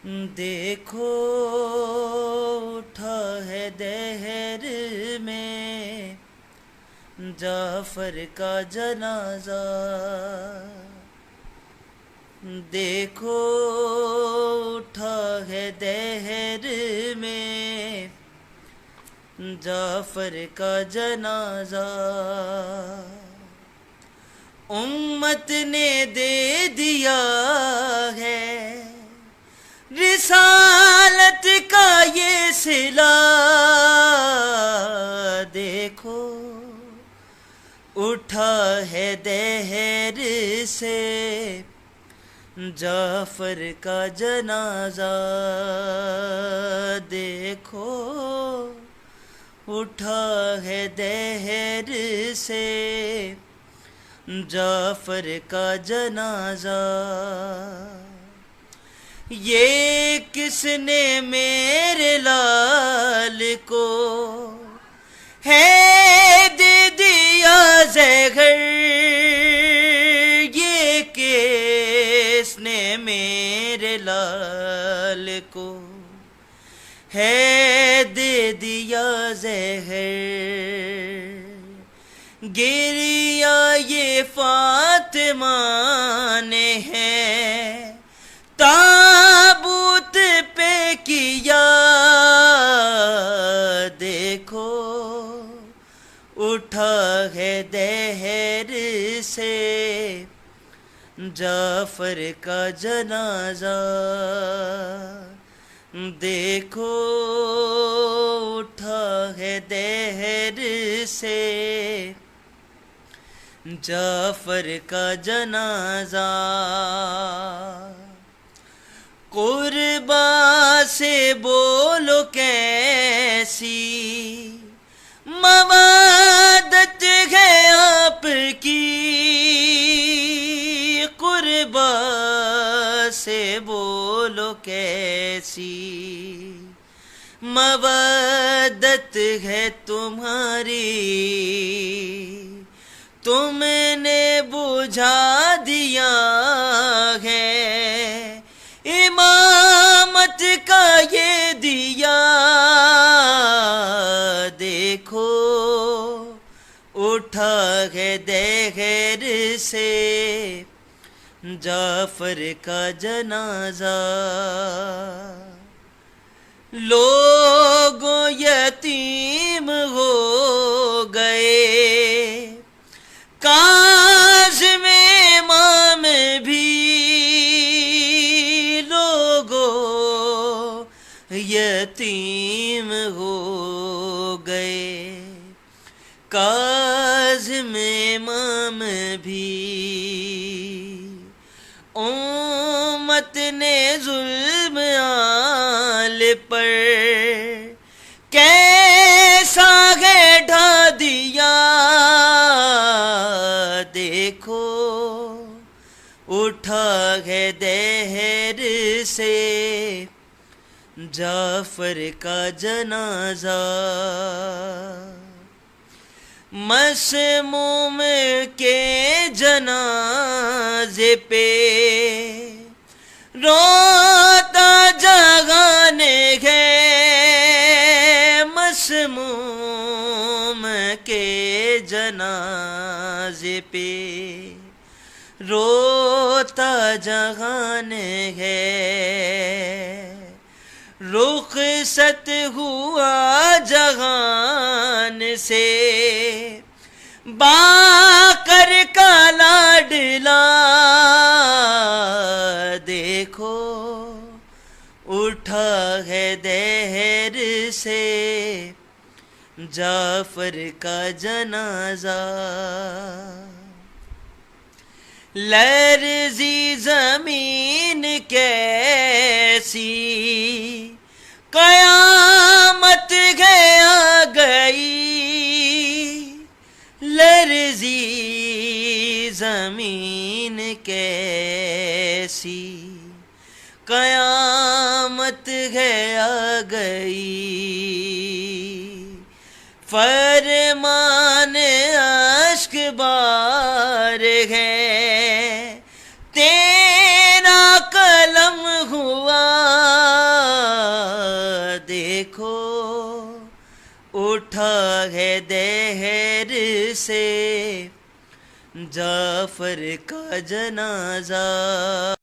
دیکھو اٹھا ہے دہر میں جعفر کا جنازہ، دیکھو اٹھا ہے دہر میں جعفر کا جنازہ، امت نے دے دیا ہے رسالت کا یہ صلہ، دیکھو اٹھا ہے دہر سے جعفر کا جنازہ، دیکھو اٹھا ہے دہر سے جعفر کا جنازہ، یہ کس نے میرے لال کو ہے دے دیا زہر، یہ کس نے میرے لال کو ہے دے دیا زہر، گریا یہ فاطمہ نے ہے تابوت پہ کیا، دیکھو اٹھا ہے دہر سے جعفر کا جنازہ، دیکھو اٹھا ہے دہر سے جعفر کا جنازہ، قربا سے بولو کیسی موادت ہے آپ کی، قربا سے بولو کیسی موادت ہے تمہاری، تم نے بجھا دیا ہے امامت کا یہ دیا، دیکھو اٹھا ہے دہر سے جعفر کا جنازہ، لوگ یتیم ہو گئے کاظم امام بھی، لوگوں یتیم ہو گئے کاظم امام بھی، امت نے ظلم آل پر کیسا ہے ڈھا دیا، دیکھو اٹھا ہے دہر سے جعفر کا جنازہ، مسموم کے جنازے پہ روتا جہان ہے، مسموم کے جنازے پہ روتا جہان ہے، رخصت ہوا جہان سے باقر کا لاڈلا، دیکھو اٹھا ہے دہر سے جعفر کا جنازہ، لرزی زمین کیسی قیامت گیا گئی، لرزی زمین کیسی قیامت گیا گئی، فرمان اشک بار ہے تیرا قلم ہوا دیکھو اٹھا ہے دہر سے جعفر کا جنازہ.